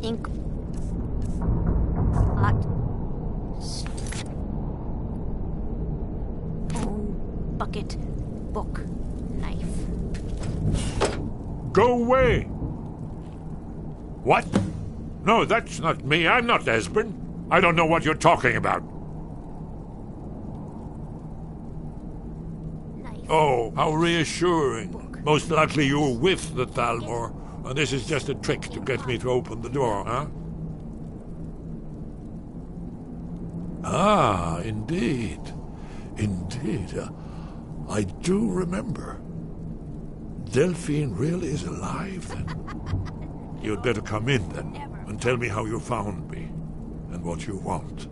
ink pot, stone, bucket, book, knife. Go away! What? No, that's not me. I'm not Esbern. I don't know what you're talking about. Knife. Oh, how reassuring. Most likely you're with the Thalmor, and this is just a trick to get me to open the door, huh? Ah, indeed. Indeed. I do remember. Delphine really is alive, then? You'd better come in, then, and tell me how you found me, and what you want.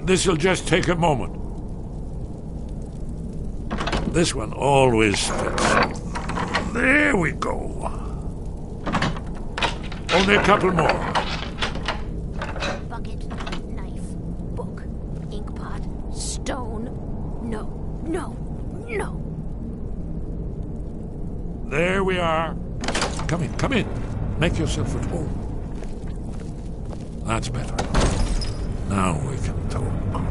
This'll just take a moment. This one always fits. There we go. Only a couple more. Bucket, knife, book, ink pot, stone. No, no, no. There we are. Come in, come in. Make yourself at home. That's better. Now we can talk.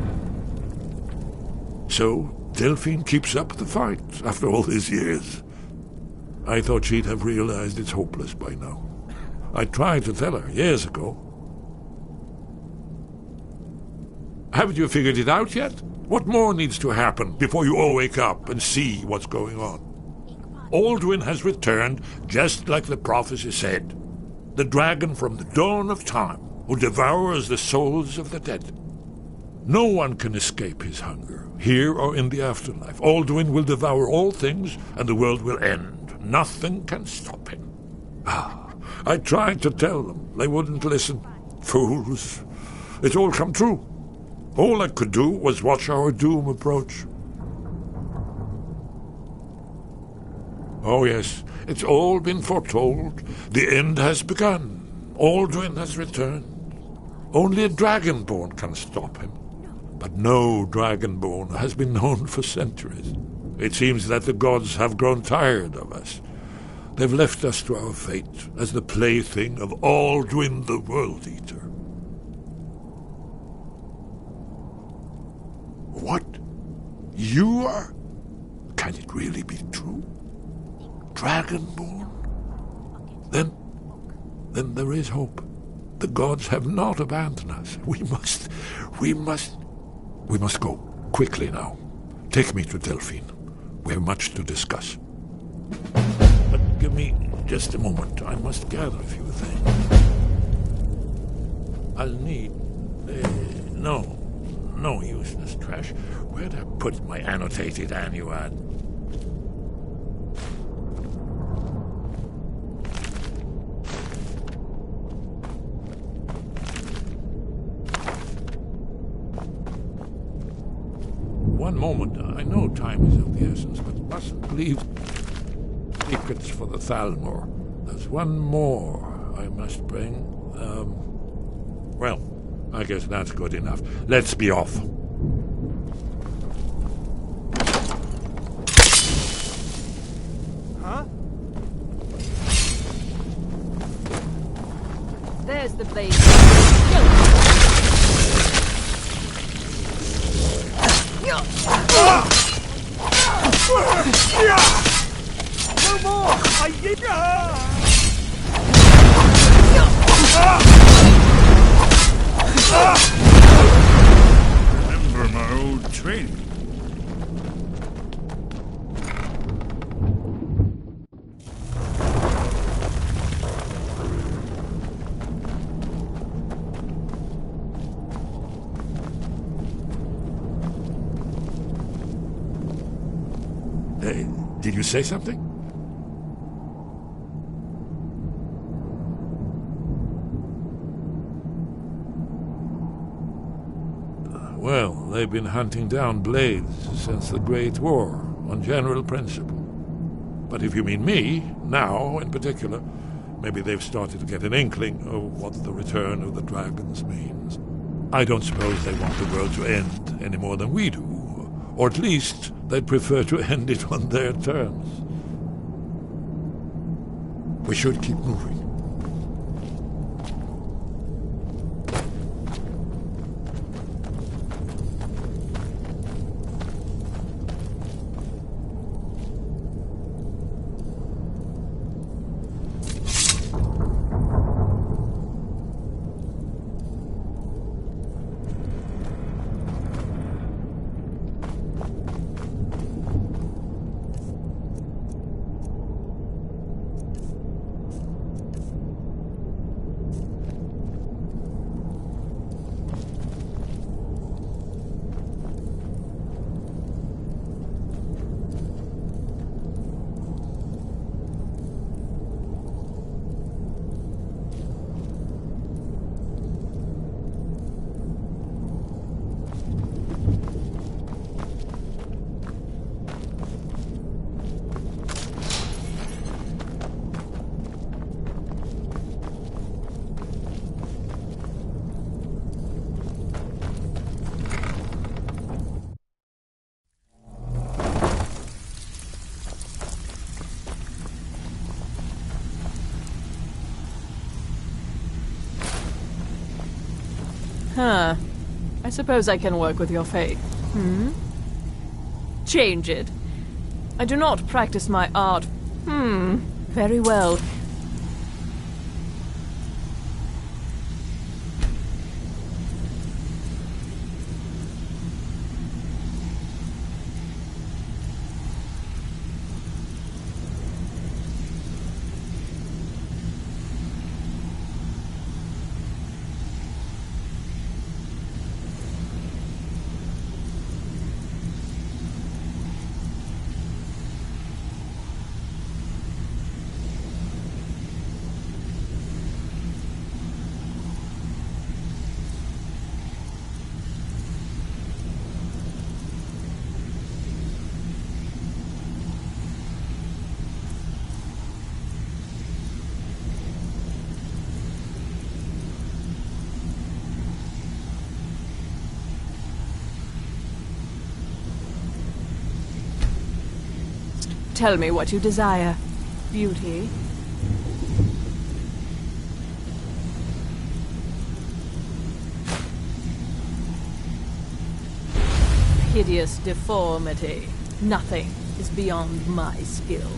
So, Delphine keeps up the fight after all these years. I thought she'd have realized it's hopeless by now. I tried to tell her years ago. Haven't you figured it out yet? What more needs to happen before you all wake up and see what's going on? Alduin has returned, just like the prophecy said. The dragon from the dawn of time, who devours the souls of the dead. No one can escape his hunger, here or in the afterlife. Alduin will devour all things, and the world will end. Nothing can stop him. I tried to tell them. They wouldn't listen. Fools. It's all come true. All I could do was watch our doom approach. Oh, yes, it's all been foretold. The end has begun. Alduin has returned. Only a dragonborn can stop him. But no dragonborn has been known for centuries. It seems that the gods have grown tired of us. They've left us to our fate as the plaything of Alduin the World Eater. What? You are? Can it really be true? Dragonborn? Then there is hope. The gods have not abandoned us. We must go quickly now. Take me to Delphine. We have much to discuss. But give me just a moment. I must gather a few things. I'll need... no useless trash. Where'd I put my annotated annuad? One moment. I know time is of the essence, but mustn't leave secrets for the Thalmor. There's one more I must bring. Well, I guess that's good enough. Let's be off. Huh? There's the blade. No more! I did Remember my old training. Hey, did you say something? Well, they've been hunting down blades since the Great War, on general principle. But if you mean me, now in particular, maybe they've started to get an inkling of what the return of the dragons means. I don't suppose they want the world to end any more than we do. Or at least they'd prefer to end it on their terms. We should keep moving. Huh. I suppose I can work with your fate. Change it. I do not practice my art. Very well. Tell me what you desire. Beauty. Hideous deformity. Nothing is beyond my skill.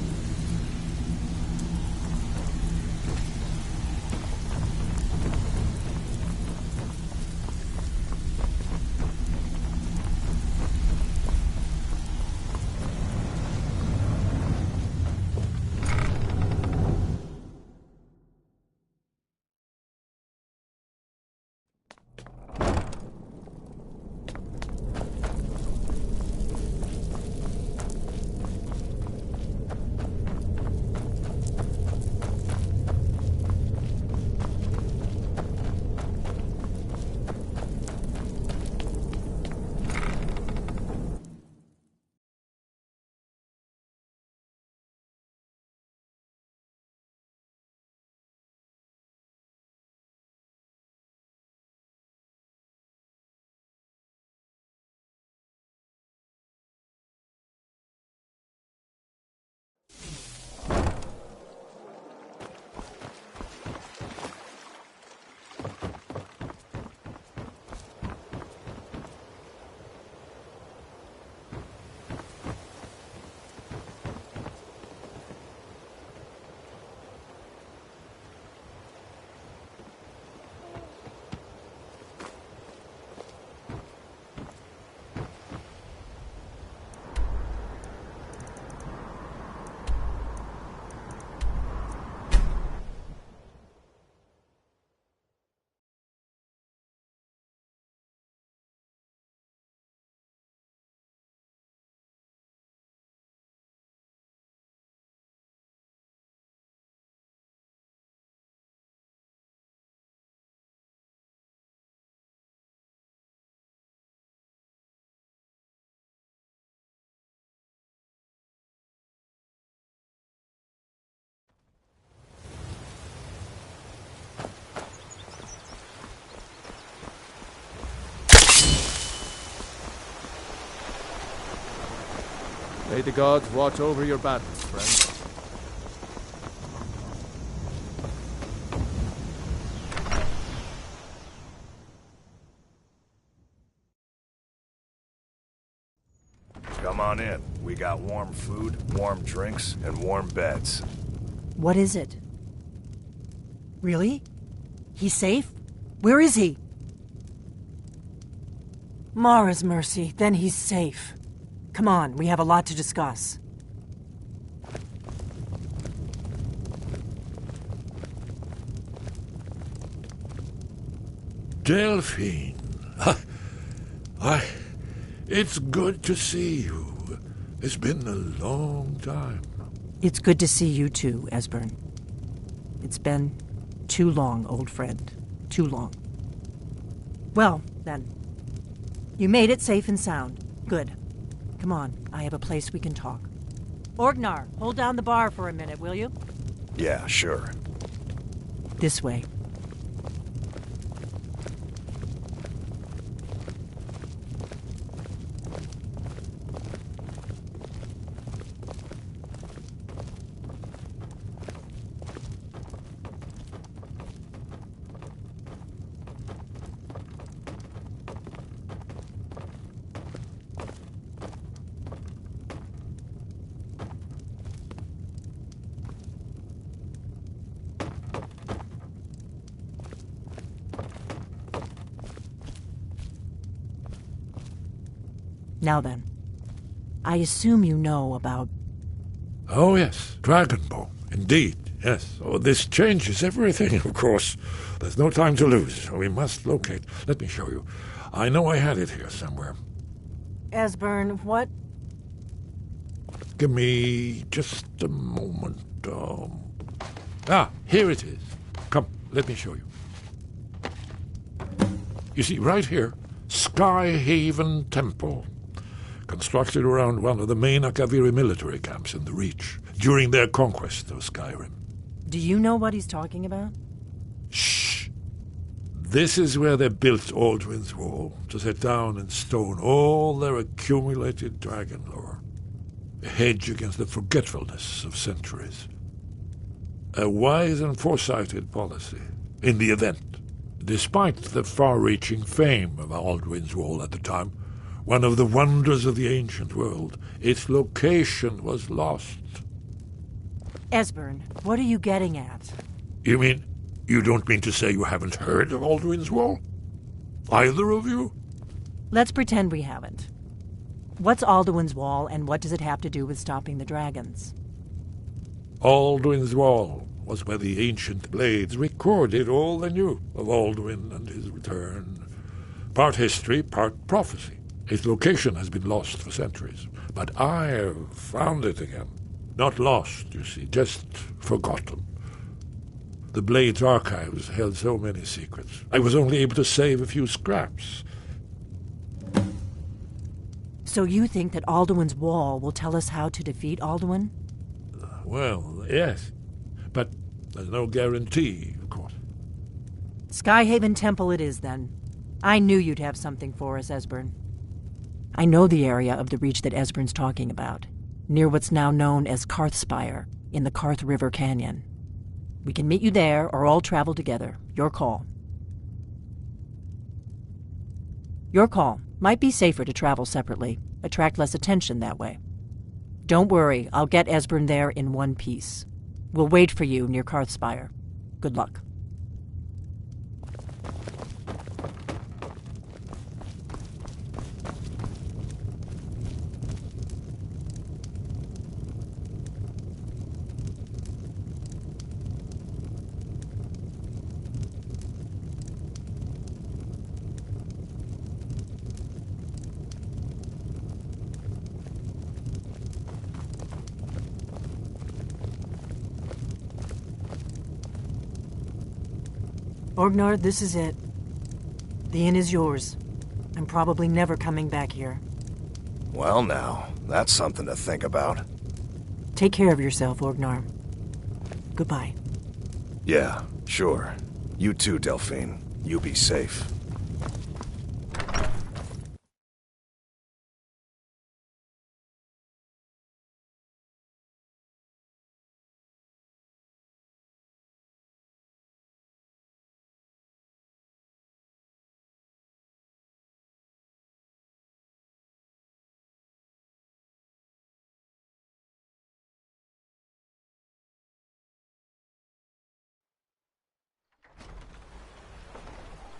May the gods watch over your battles, friend. on in. We got warm food, warm drinks, and warm beds. What is it? Really? He's safe? Where is he? Mara's mercy, then he's safe. Come on, we have a lot to discuss. Delphine. It's good to see you. It's been a long time. It's good to see you too, Esbern. It's been too long, old friend. Too long. Well, then. You made it safe and sound. Good. Come on, I have a place we can talk. Orgnar, hold down the bar for a minute, will you? Yeah, sure. This way. Now then, I assume you know about... Oh, yes, Dragonbow. Indeed, yes. Oh, this changes everything, of course. There's no time to lose. We must locate. Let me show you. I know I had it here somewhere. Esbern, what? Give me just a moment. Here it is. Come, let me show you. You see, right here, Skyhaven Temple. Constructed around one of the main Akaviri military camps in the Reach during their conquest of Skyrim. Do you know what he's talking about? Shh! This is where they built Alduin's Wall, to set down in stone all their accumulated dragon lore. A hedge against the forgetfulness of centuries. A wise and foresighted policy, in the event. Despite the far-reaching fame of Alduin's Wall at the time, one of the wonders of the ancient world, its location was lost. Esbern, what are you getting at? You mean, you don't mean to say you haven't heard of Alduin's Wall? Either of you? Let's pretend we haven't. What's Alduin's Wall, and what does it have to do with stopping the dragons? Alduin's Wall was where the ancient blades recorded all they knew of Alduin and his return. Part history, part prophecy. Its location has been lost for centuries, but I have found it again. Not lost, you see, just forgotten. The Blade's archives held so many secrets. I was only able to save a few scraps. So you think that Alduin's Wall will tell us how to defeat Alduin? Well, yes, but there's no guarantee, of course. Skyhaven Temple it is, then. I knew you'd have something for us, Esbern. I know the area of the Reach that Esbern's talking about, near what's now known as Karthspire, in the Karth River Canyon. We can meet you there, or all travel together. Your call. Your call. Might be safer to travel separately. Attract less attention that way. Don't worry, I'll get Esbern there in one piece. We'll wait for you near Karthspire. Good luck. Orgnar, this is it. The inn is yours. I'm probably never coming back here. Well now, that's something to think about. Take care of yourself, Orgnar. Goodbye. Yeah, sure. You too, Delphine. You be safe.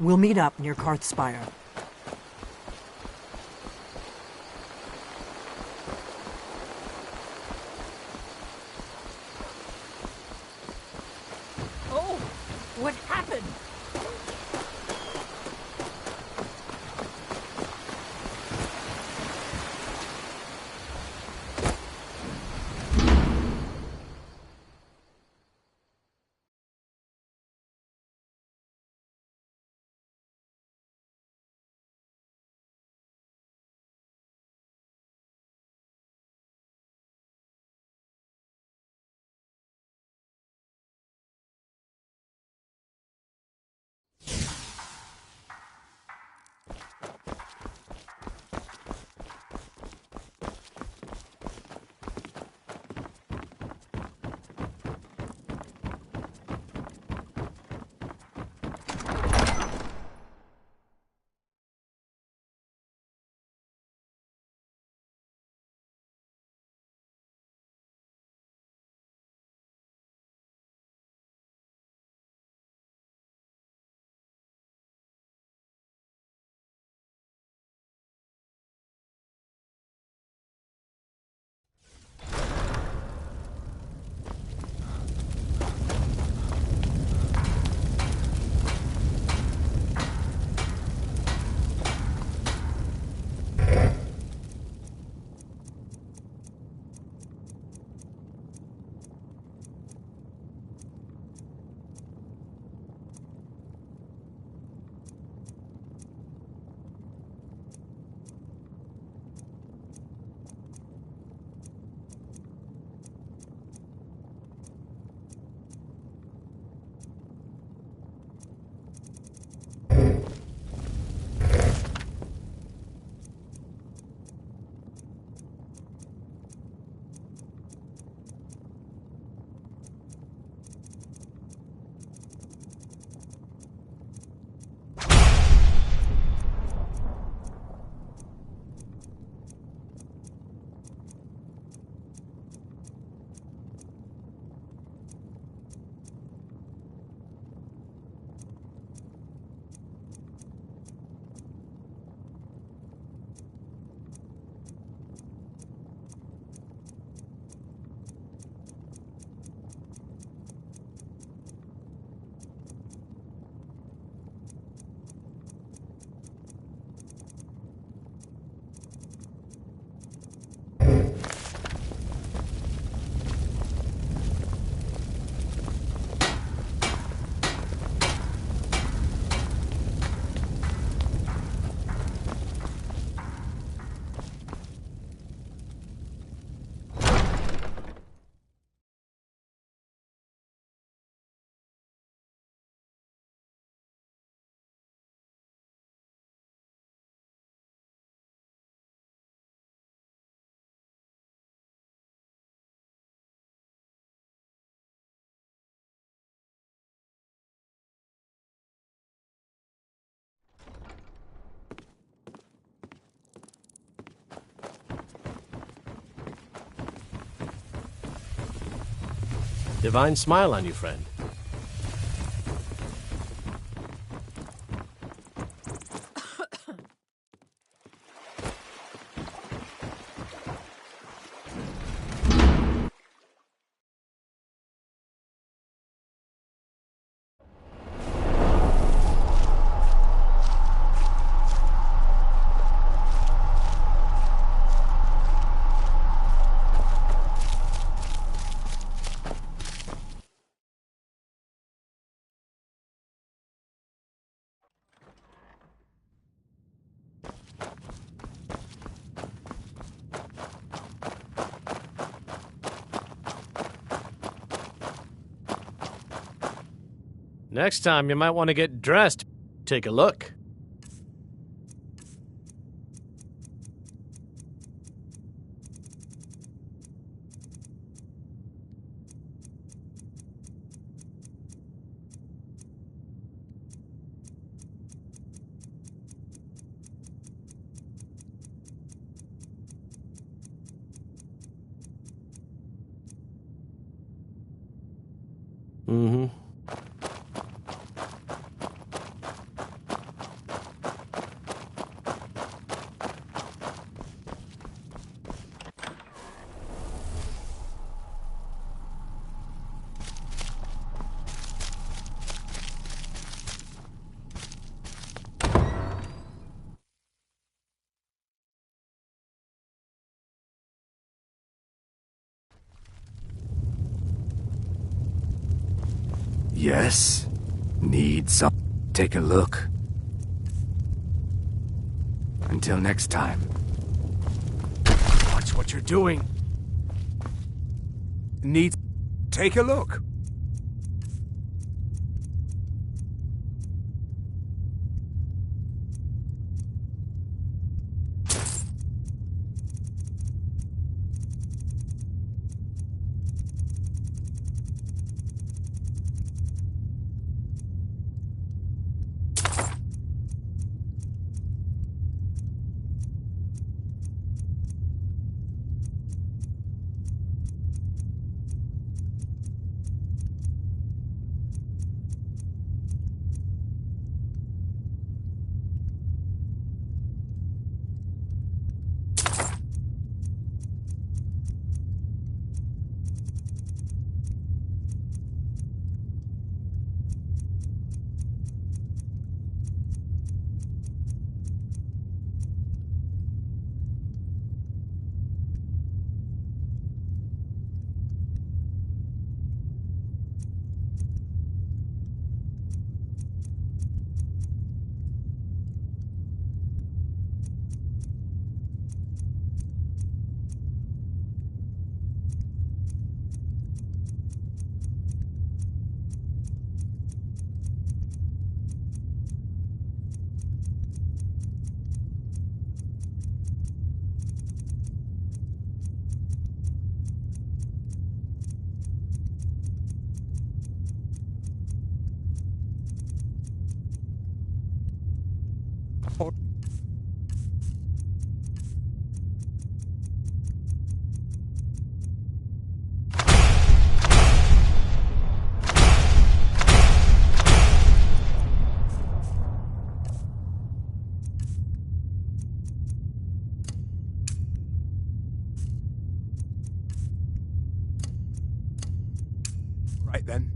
We'll meet up near Karth Spire. Oh, what happened? Divine smile on you, friend. Next time, you might want to get dressed. Take a look. Mm-hmm. Yes? Need some... Take a look. Until next time. Watch what you're doing. Need... Take a look. Right then.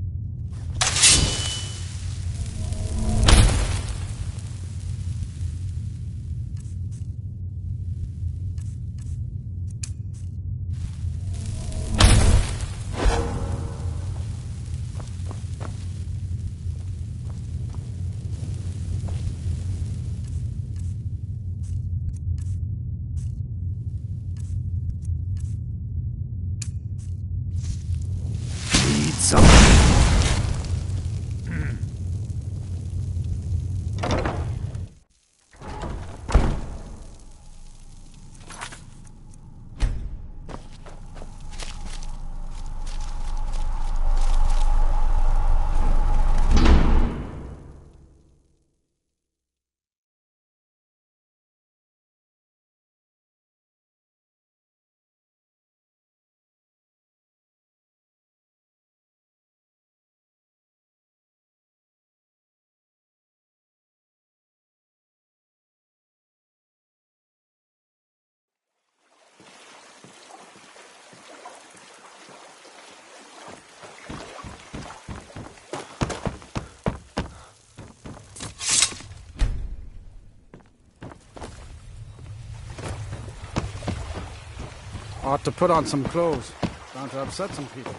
Need some. Ought to put on some clothes. Bound to upset some people.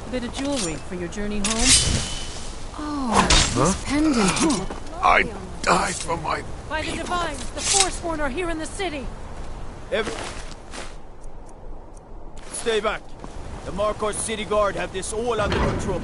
A bit of jewelry for your journey home. Oh, this pendant. I died for my... By the Divines, the Forsworn are here in the city. Stay back. The Markos City Guard have this all under control.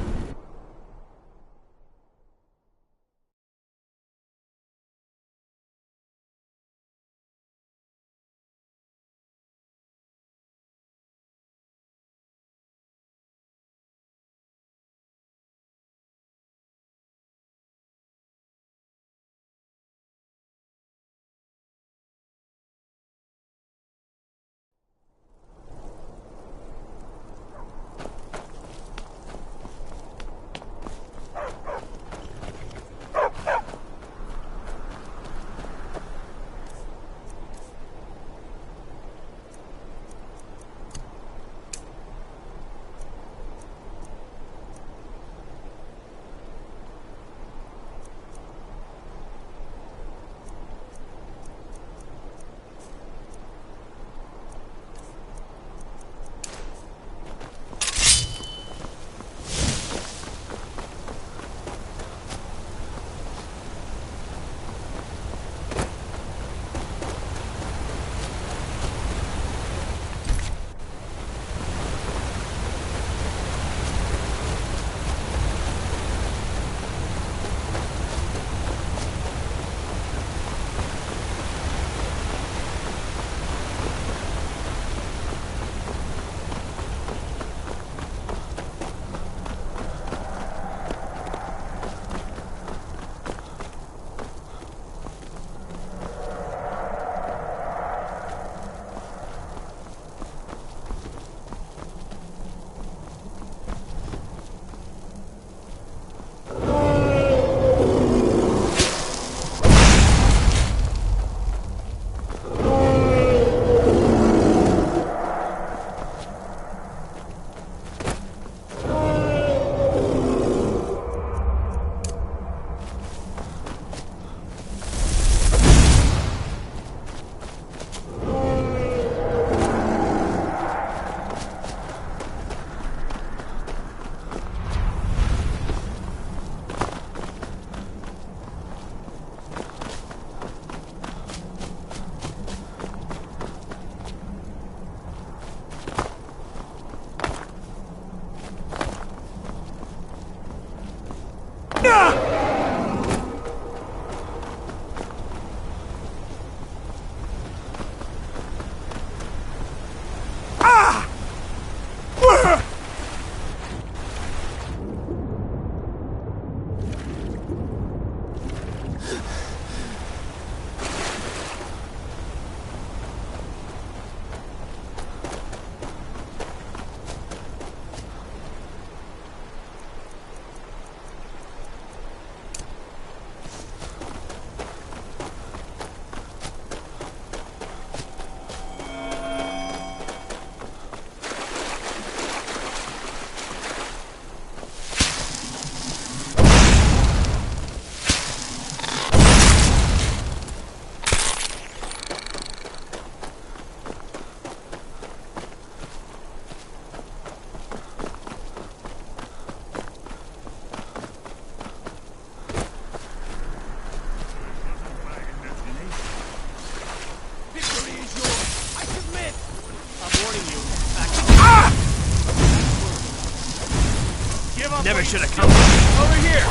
Never should have come. Over here!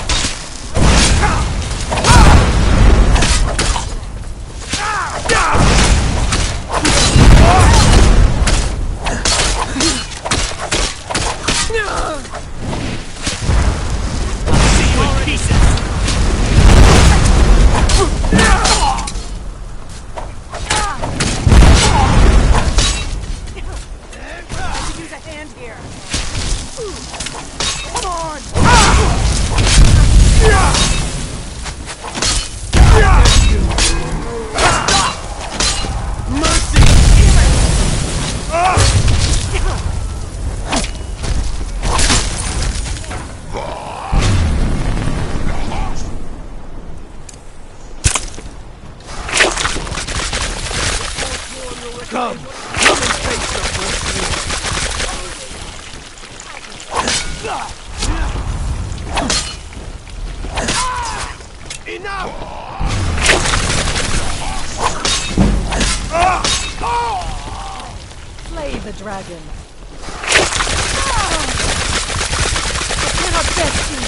Come and face the first. Enough! Slay the dragon. I cannot best you.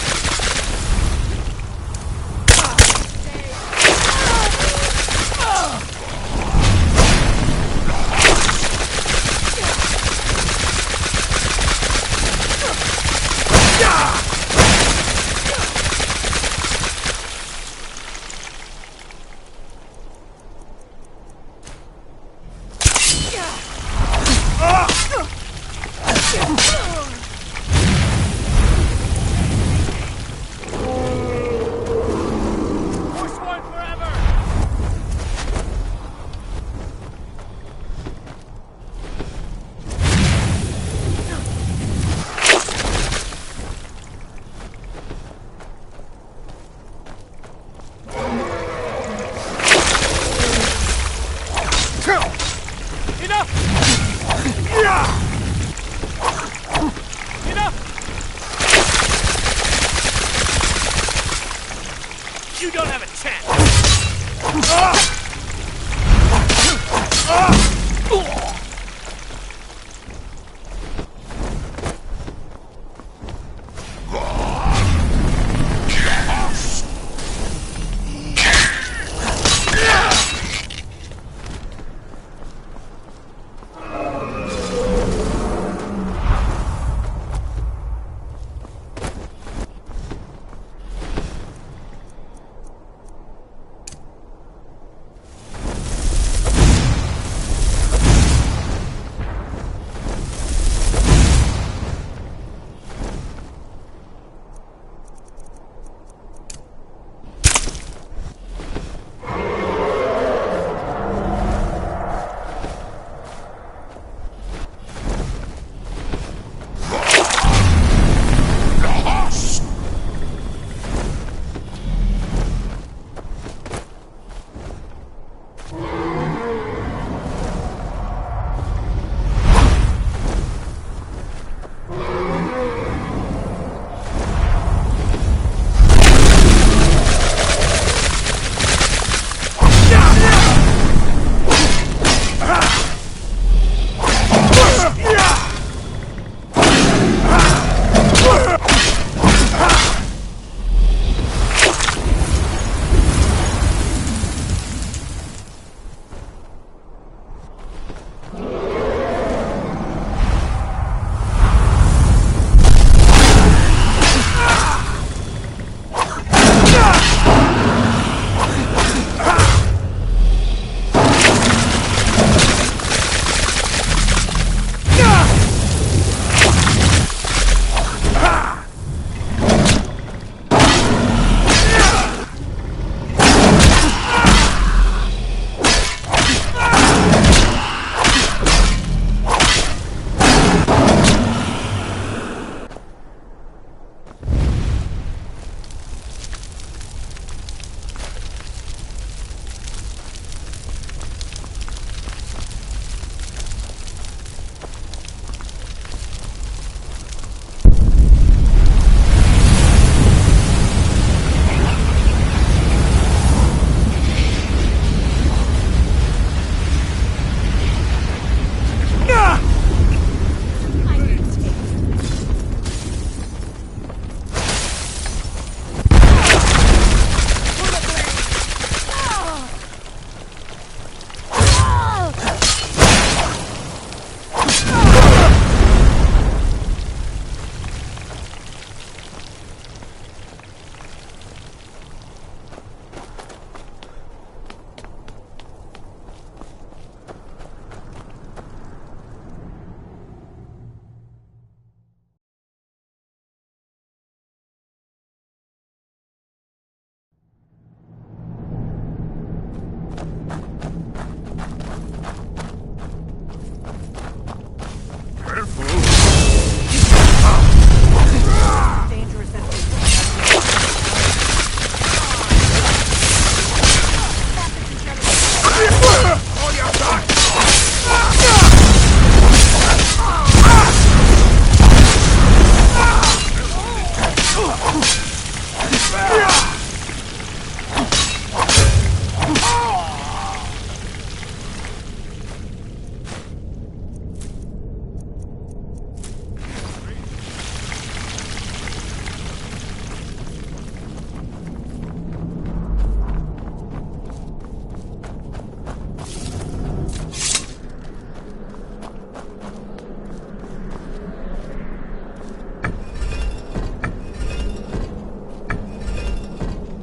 You don't have a chance!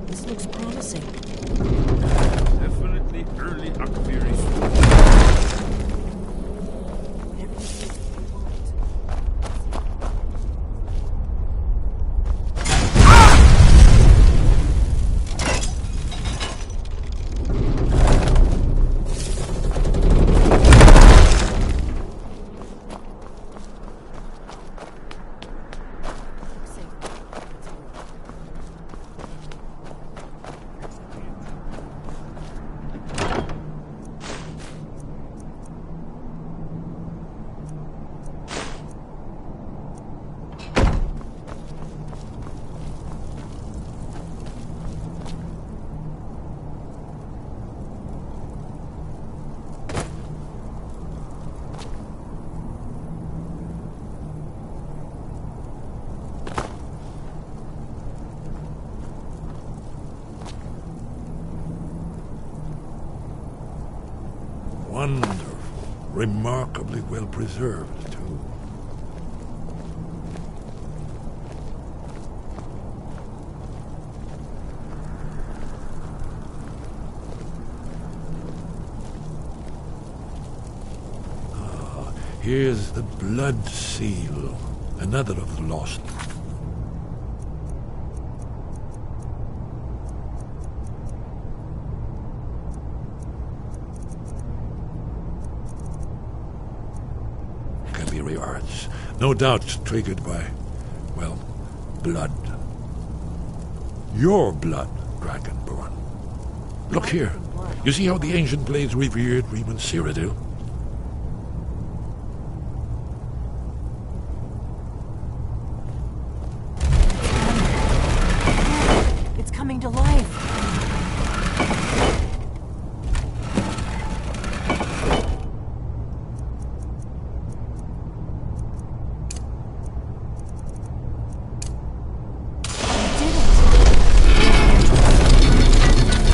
This looks promising. Definitely early Akbiri. Wonderful. Remarkably well preserved, too. Ah, here's the blood seal. Another of the lost. Kabiri arts. No doubt triggered by, well, blood. Your blood, Dragonborn. Look here. You see how the ancient blades revered Reman Cyrodiil? It's coming to life.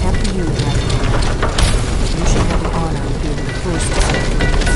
After you, Dragonborn. You should have the honor of being the first to set the limits.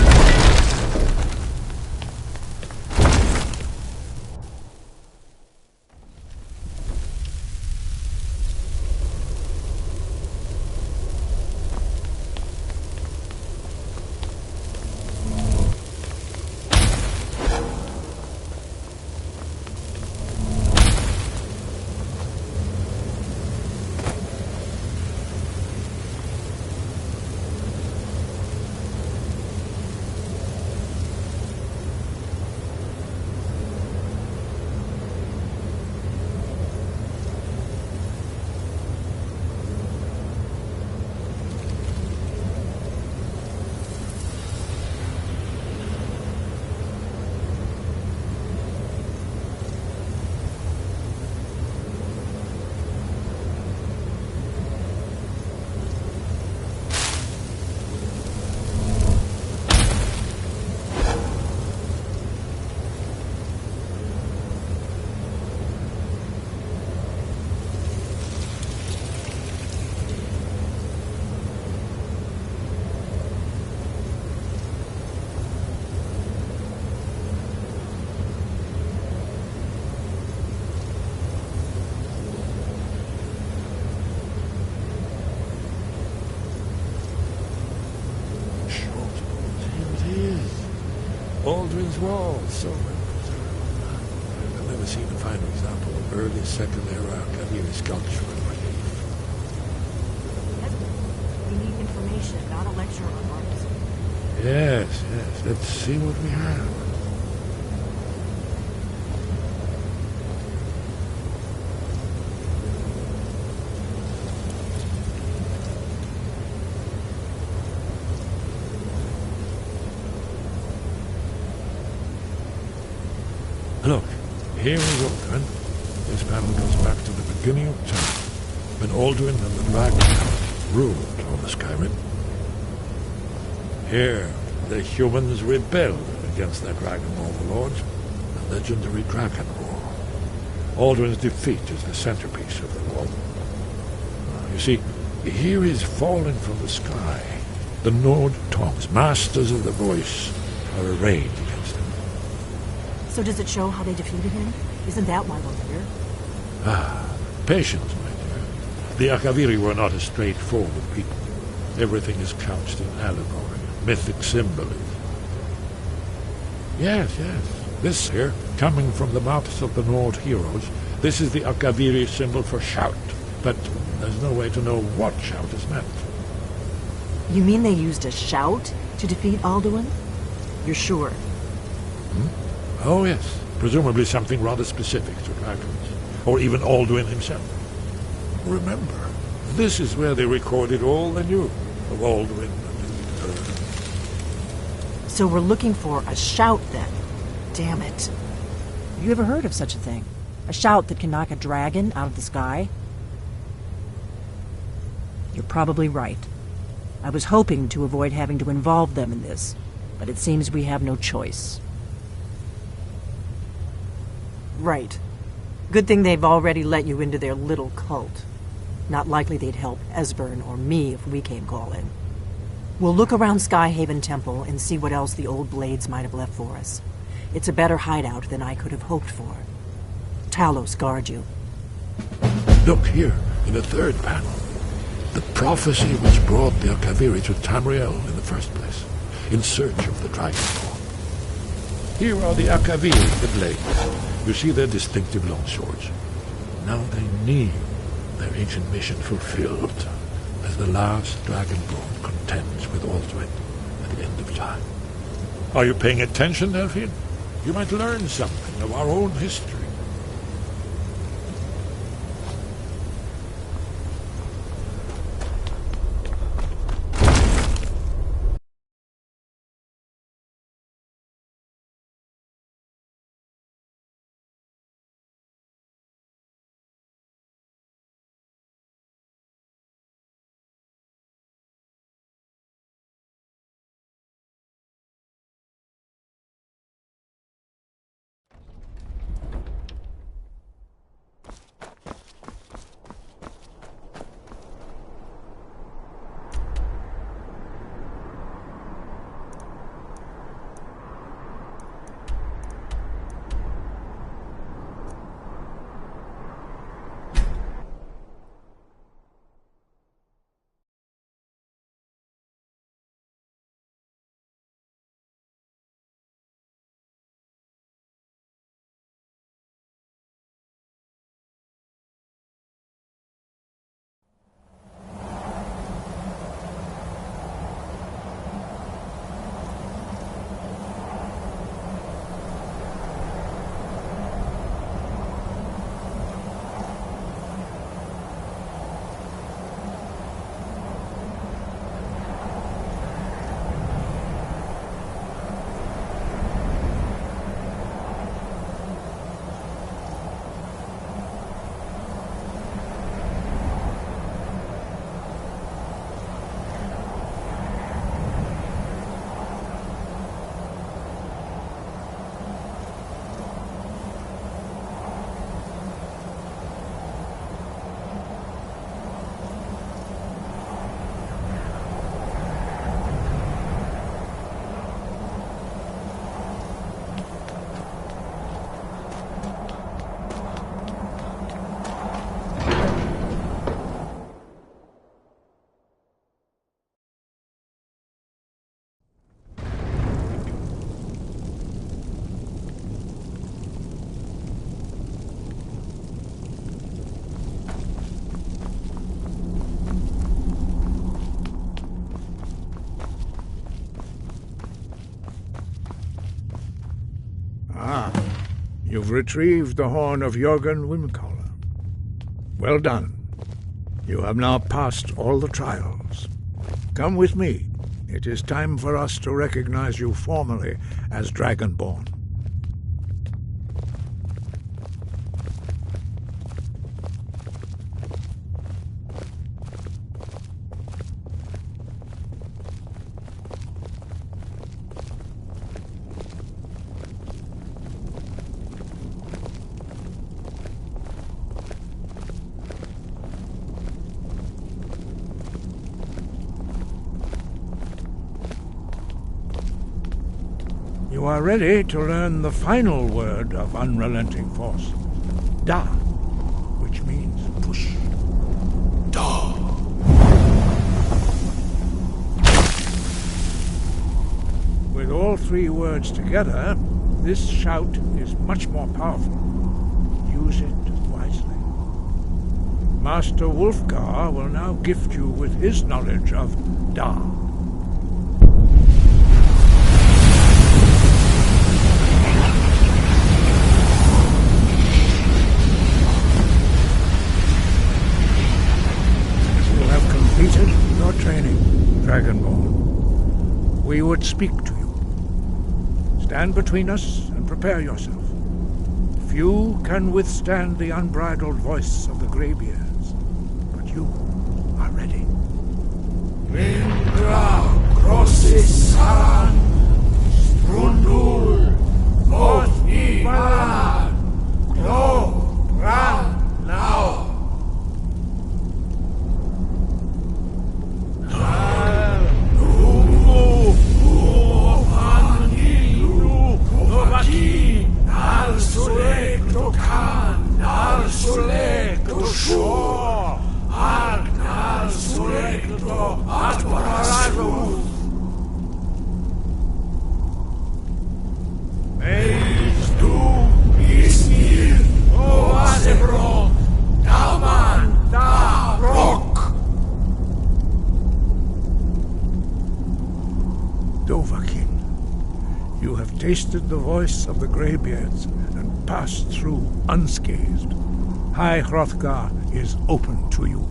Aldrin's Wall, so well preserved. I've never seen a finer example of early Second Era Kabiri sculpture and relief. We need information, not a lecture on art. Yes, yes. Let's see what we have. Look, here we go, then. There's panel goes back to the beginning of time, when Alduin and the Dragon ruled over Skyrim. Here, the humans rebelled against their dragon overlords, the legendary Dragon War. Alduin's defeat is the centerpiece of the war. You see, here is falling from the sky. The Nord tongues, masters of the voice, are arrayed against him. So does it show how they defeated him? Isn't that why we're here? Patience, my dear. The Akaviri were not a straightforward people. Everything is couched in allegory, mythic symbolism. Yes. This here, coming from the mouths of the Nord heroes, this is the Akaviri symbol for shout. But there's no way to know what shout is meant. You mean they used a shout to defeat Alduin? You're sure? Oh, yes. Presumably something rather specific to dragons. Or even Alduin himself. Remember, this is where they recorded all they knew of Alduin and his So we're looking for a shout, then. Damn it. Have you ever heard of such a thing? A shout that can knock a dragon out of the sky? You're probably right. I was hoping to avoid having to involve them in this, but it seems we have no choice. Right. Good thing they've already let you into their little cult. Not likely they'd help Esbern or me if we came calling. We'll look around Skyhaven Temple and see what else the old blades might have left for us. It's a better hideout than I could have hoped for. Talos guard you. Look here, in the third panel. The prophecy which brought the Akaviri to Tamriel in the first place, in search of the Dragonborn. Here are the Akaviri, the blades. You see their distinctive long swords. Now they need their ancient mission fulfilled, as the last Dragonborn contends with Alduin at the end of time. Are you paying attention, Delphine? You might learn something of our own history. You've retrieved the horn of Jörgen Wimcaller. Well done. You have now passed all the trials. Come with me. It is time for us to recognize you formally as Dragonborn. are ready to learn the final word of unrelenting force. Da, which means push. Da. With all three words together, this shout is much more powerful. Use it wisely. Master Wulfgar will now gift you with his knowledge of Da. You have completed your training, Dragonborn. We would speak to you. Stand between us and prepare yourself. Few can withstand the unbridled voice of the Greybeards, but you are ready. Lindra crosses Saran, Strundul, North Ibalan, Klo, Ran, now. Dovahkiin, you have tasted the voice of the Greybeards and passed through unscathed. High Hrothgar is open to you.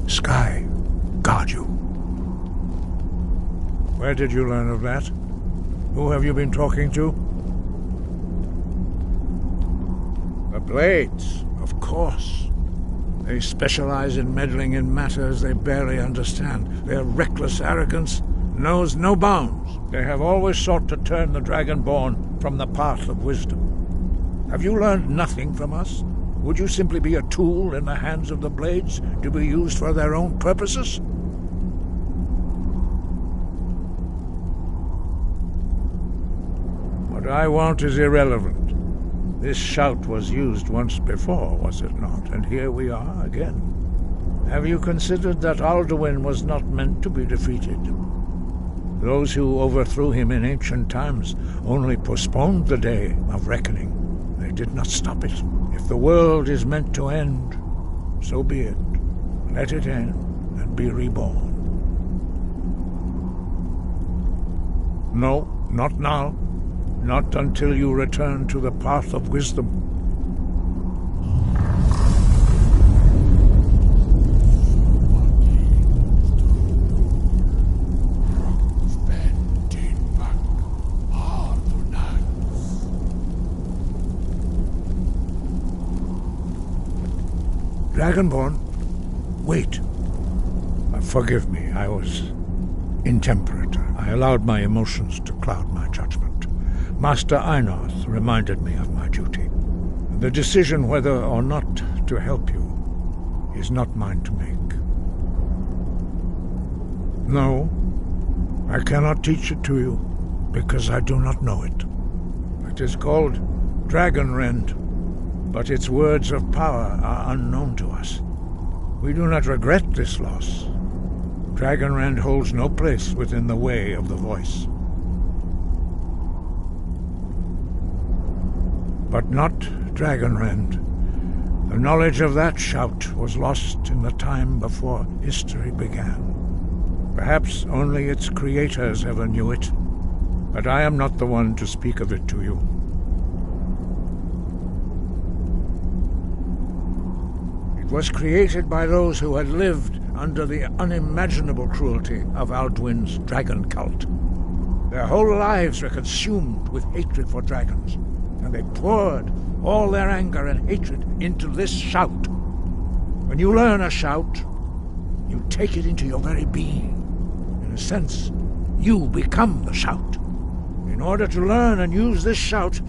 Sky guard you. Where did you learn of that? Who have you been talking to? The Blades, of course. They specialize in meddling in matters they barely understand. Their reckless arrogance knows no bounds. They have always sought to turn the Dragonborn from the path of wisdom. Have you learned nothing from us? Would you simply be a tool in the hands of the Blades to be used for their own purposes? What I want is irrelevant. This shout was used once before, was it not? And here we are again. Have you considered that Alduin was not meant to be defeated? Those who overthrew him in ancient times only postponed the day of reckoning. They did not stop it. If the world is meant to end, so be it. Let it end and be reborn. No, not now. Not until you return to the path of wisdom. Dragonborn, wait. Forgive me, I was intemperate. I allowed my emotions to cloud my judgment. Master Einarth reminded me of my duty. The decision whether or not to help you is not mine to make. No, I cannot teach it to you, because I do not know it. It is called Dragonrend, but its words of power are unknown to us. We do not regret this loss. Dragonrend holds no place within the way of the voice. But not Dragonrend. The knowledge of that shout was lost in the time before history began. Perhaps only its creators ever knew it, but I am not the one to speak of it to you. It was created by those who had lived under the unimaginable cruelty of Alduin's dragon cult. Their whole lives were consumed with hatred for dragons, and they poured all their anger and hatred into this shout. When you learn a shout, you take it into your very being. In a sense, you become the shout. In order to learn and use this shout,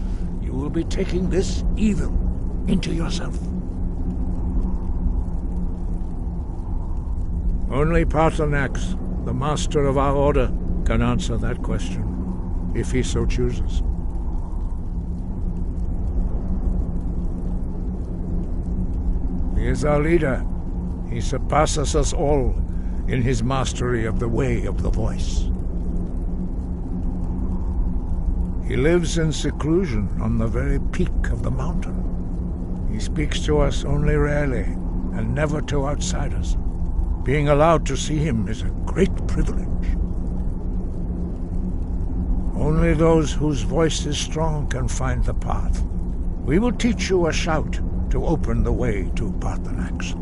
you will be taking this evil into yourself. Only Paarthurnax, the master of our order, can answer that question, if he so chooses. He is our leader. He surpasses us all in his mastery of the way of the voice. He lives in seclusion on the very peak of the mountain. He speaks to us only rarely, and never to outsiders. Being allowed to see him is a great privilege. Only those whose voice is strong can find the path. We will teach you a shout to open the way to Paarthurnax.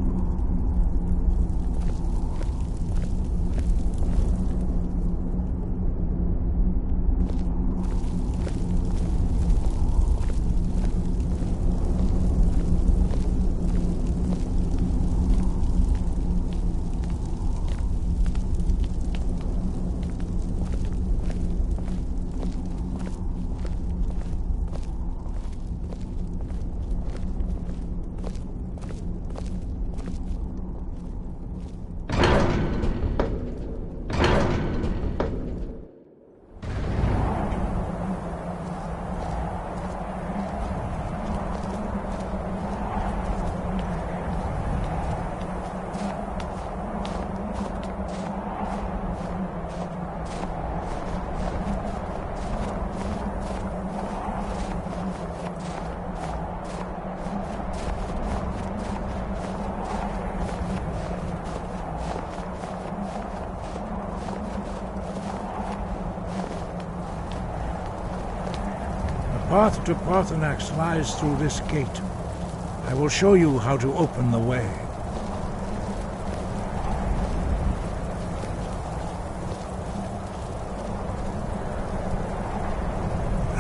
The path to Paarthurnax lies through this gate. I will show you how to open the way.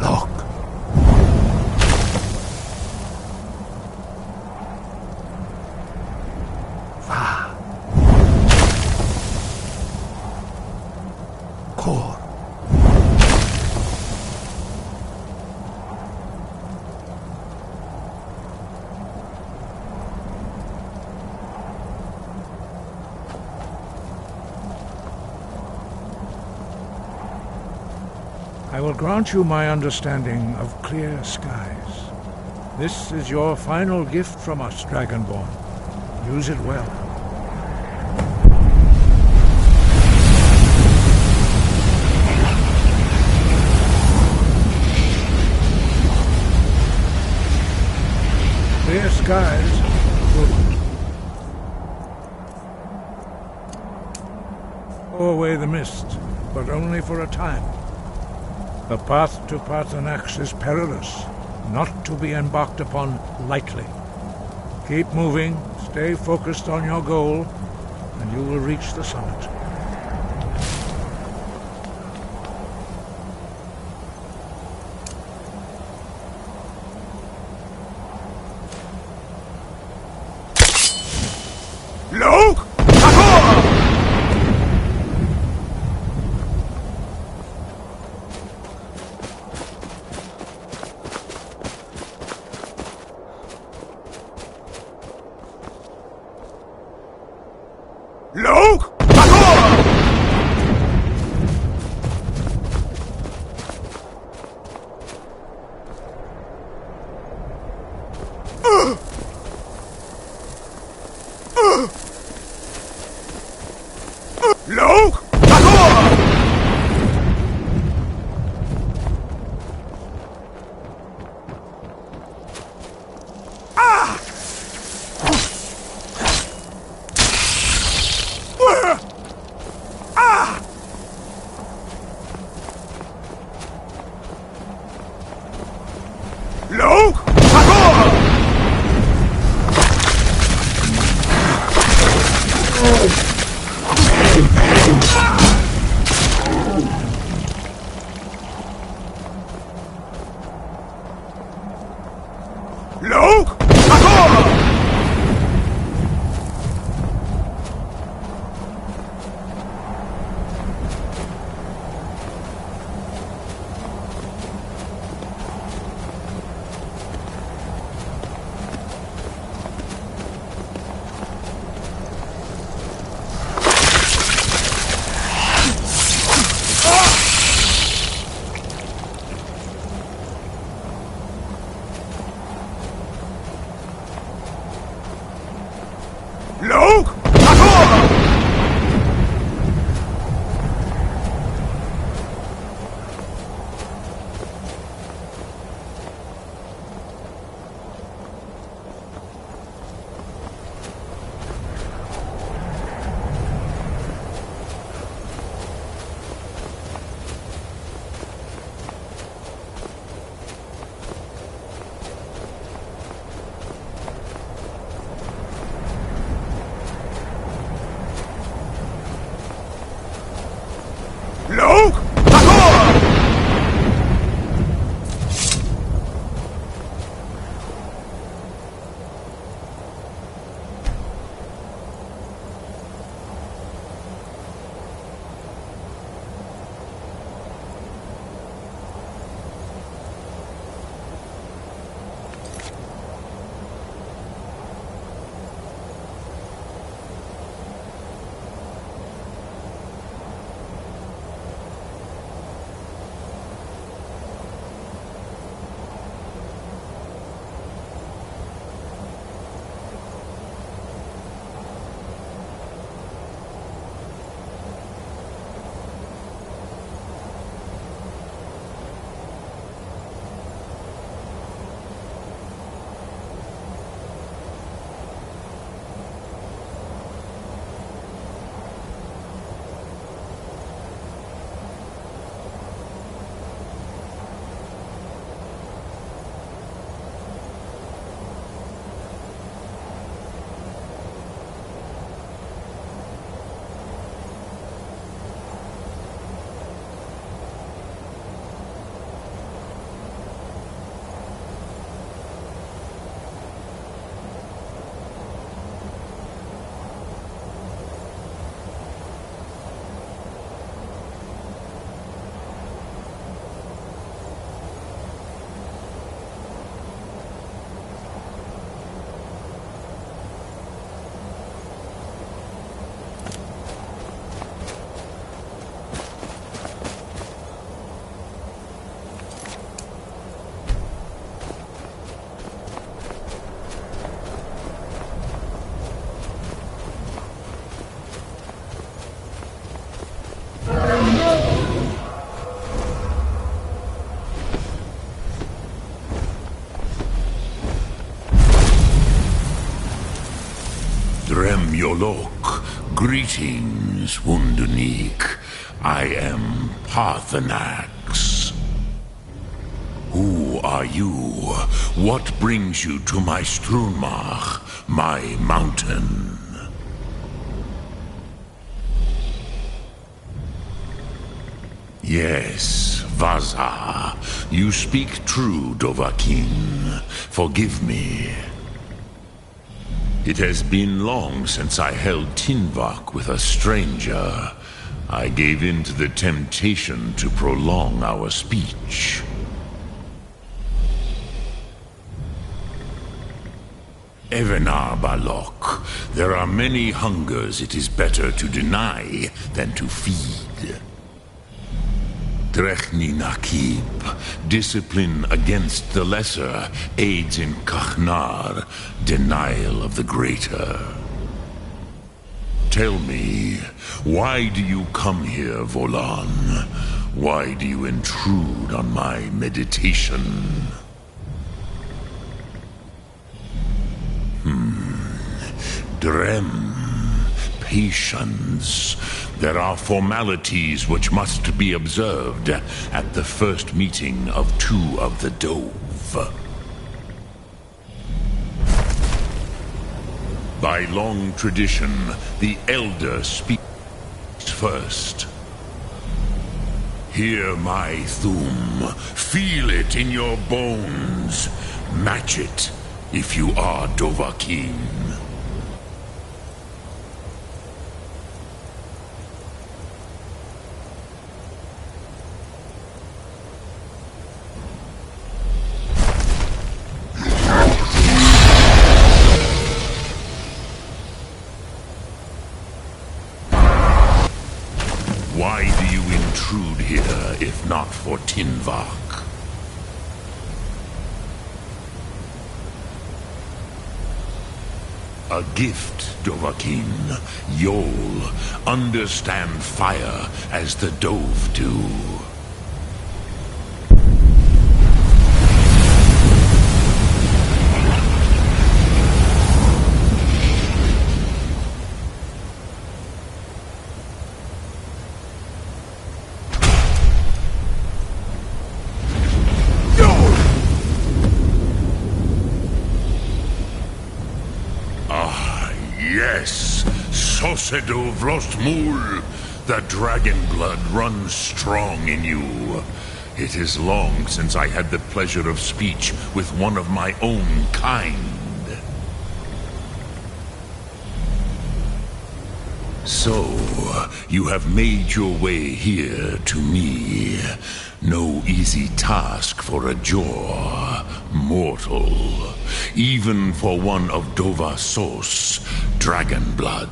Look. Va. Kor. I will grant you my understanding of clear skies. This is your final gift from us, Dragonborn. Use it well. Clear skies will blow away the mist, but only for a time. The path to Paarthurnax is perilous, not to be embarked upon lightly. Keep moving, stay focused on your goal, and you will reach the summit. Look! Look! Look! Takor! Yolok, greetings, Wundunik. I am Parthenax. Who are you? What brings you to my Strunmach, my mountain? Yes, Vaza. You speak true, Dovahkiin. Forgive me. It has been long since I held Tinvak with a stranger. I gave in to the temptation to prolong our speech. Evenar Balok, there are many hungers it is better to deny than to feed. Drechni Nakib, discipline against the lesser, aids in Kachnar, denial of the greater. Tell me, why do you come here, Volan? Why do you intrude on my meditation? Drem. Patience. There are formalities which must be observed at the first meeting of two of the Dove. By long tradition, the Elder speaks first. Hear my Thum. Feel it in your bones. Match it if you are Dovahkiin. Why do you intrude here, if not for Tinvak? A gift, Dovahkiin. You'll understand fire as the Dove do. Yes, Sosedo Vrostmul, The dragon blood runs strong in you. It is long since I had the pleasure of speech with one of my own kind. So, you have made your way here to me. No easy task for a jaw, mortal. Even for one of Dovasos, dragon blood.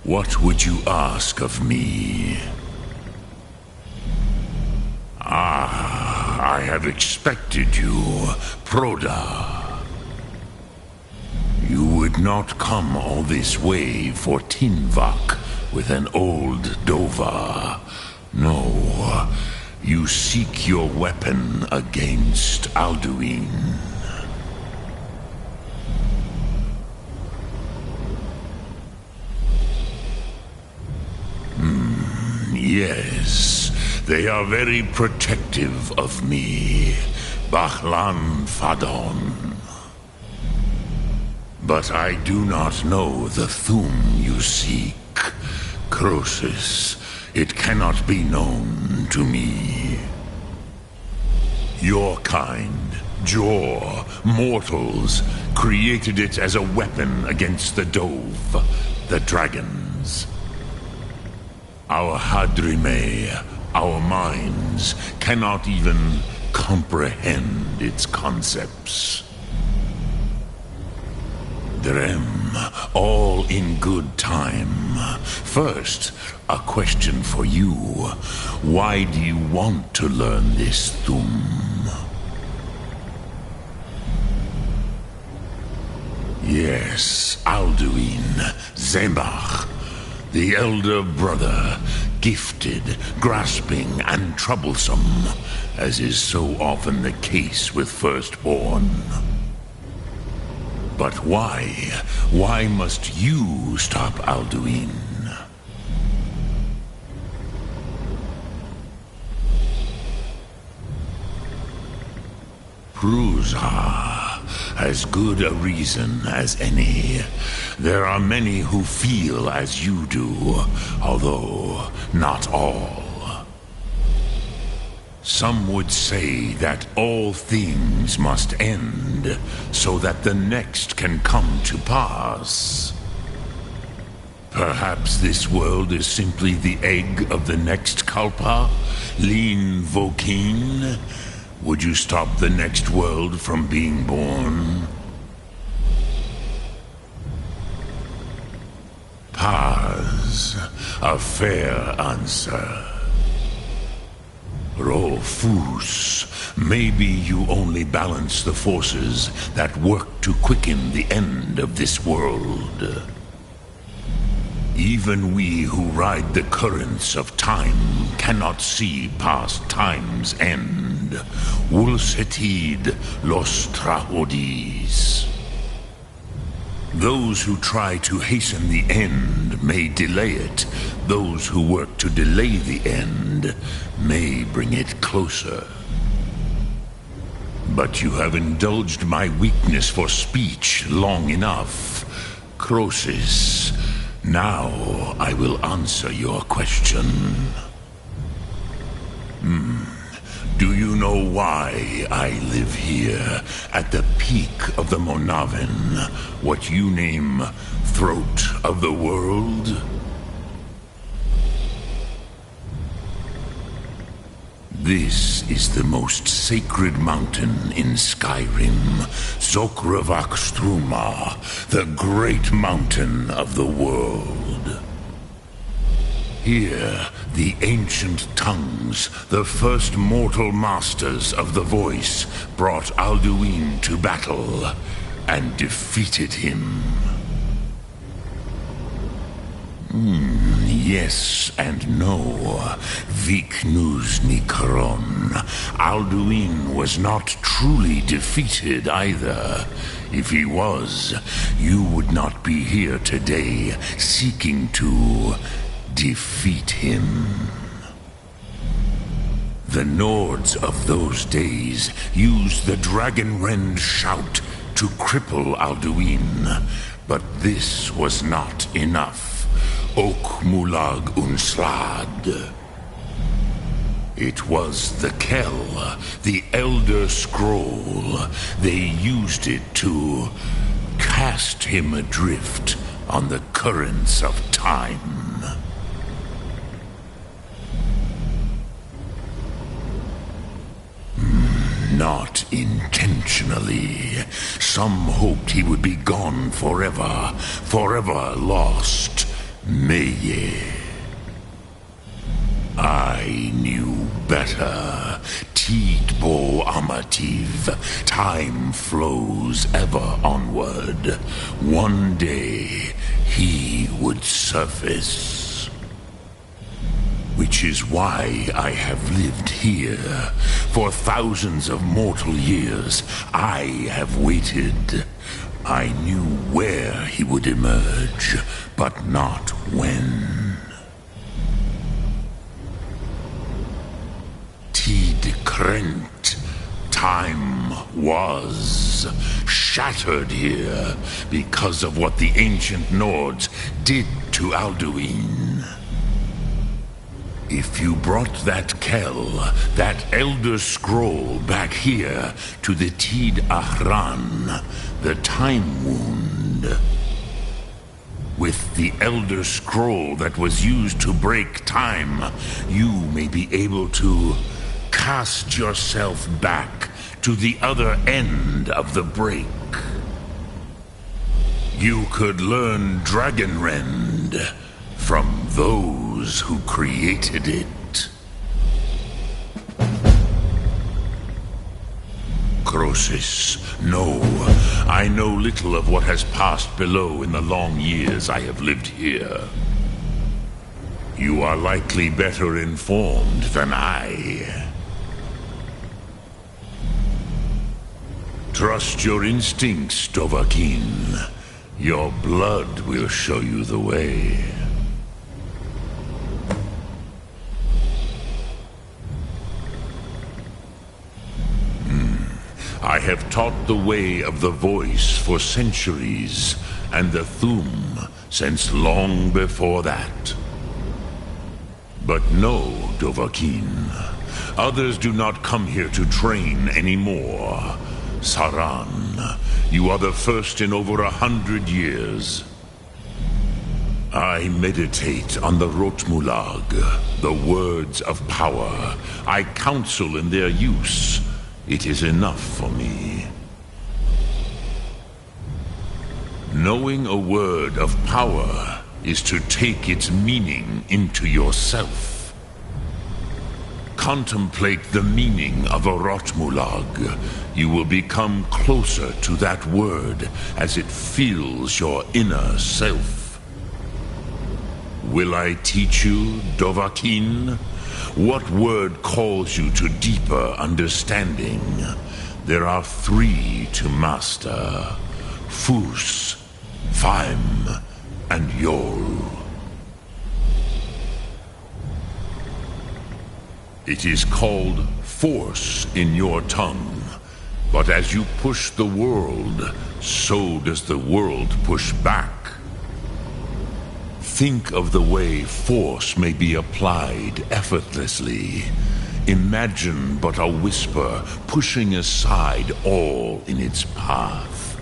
What would you ask of me? Ah, I have expected you, Proda. You would not come all this way for Tinvak with an old Dova. No, you seek your weapon against Alduin. Yes, they are very protective of me, Bahlan Fadon. But I do not know the Thum you seek, Croesus. It cannot be known to me. Your kind, Jor, mortals, created it as a weapon against the Dove, the dragons. Our Hadrime, our minds, cannot even comprehend its concepts. Drem, all in good time. First, a question for you. Why do you want to learn this Thum? Yes, Alduin, Zembach, the elder brother, gifted, grasping, and troublesome, as is so often the case with firstborn. But why? Why must you stop Alduin? Prusa, as good a reason as any. There are many who feel as you do, although not all. Some would say that all things must end, so that the next can come to pass. Perhaps this world is simply the egg of the next Kalpa, Lin Vokin. Would you stop the next world from being born? Paz, a fair answer. Rofus, maybe you only balance the forces that work to quicken the end of this world. Even we who ride the currents of time cannot see past time's end. Wulsetid los trahodis. Those who try to hasten the end may delay it. Those who work to delay the end may bring it closer. But you have indulged my weakness for speech long enough. Croesus, now I will answer your question. Do you know why I live here, at the peak of the Monavin, what you name Throat of the World? This is the most sacred mountain in Skyrim, Zokravak Struma, the great mountain of the world. Here, the ancient tongues, the first mortal masters of the voice, brought Alduin to battle and defeated him. Yes and no. Viknus Nikaron. Alduin was not truly defeated either. If he was, you would not be here today seeking to defeat him. The Nords of those days used the Dragonrend shout to cripple Alduin, but this was not enough. Ok Mulag Unslad. It was the Kell, the Elder Scroll. They used it to cast him adrift on the currents of time. Not intentionally. Some hoped he would be gone forever, forever lost. Meye. I knew better. Tidbo Amativ. Time flows ever onward. One day, he would surface. Which is why I have lived here. For thousands of mortal years, I have waited. I knew where he would emerge, but not when. Tid Krent. Time was shattered here because of what the ancient Nords did to Alduin. If you brought that Kell, that Elder Scroll back here to the Tid Ahran, the Time Wound, with the Elder Scroll that was used to break time, you may be able to cast yourself back to the other end of the break. You could learn Dragonrend from those who created it. Croesus, no. I know little of what has passed below in the long years I have lived here. You are likely better informed than I. Trust your instincts, Dovahkiin. Your blood will show you the way. I have taught the way of the voice for centuries, and the Thum since long before that. But no, Dovahkiin. Others do not come here to train anymore. Saran, you are the first in over 100 years. I meditate on the Rotmulag, the words of power. I counsel in their use. It is enough for me. Knowing a word of power is to take its meaning into yourself. Contemplate the meaning of a Rotmulag. You will become closer to that word as it fills your inner self. Will I teach you, Dovahkiin? What word calls you to deeper understanding? There are 3 to master: Fus, Faim, and Yol. It is called force in your tongue, but as you push the world, so does the world push back. Think of the way force may be applied effortlessly. Imagine but a whisper pushing aside all in its path.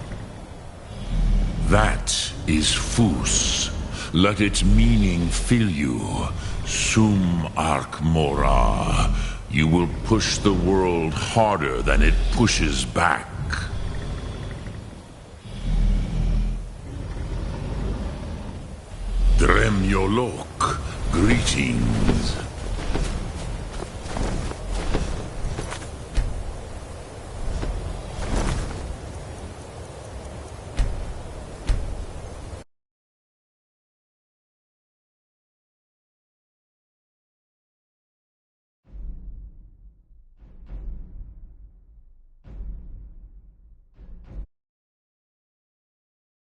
That is Fus. Let its meaning fill you. Sum Ark Mora. You will push the world harder than it pushes back. Drem Yolok. Greetings.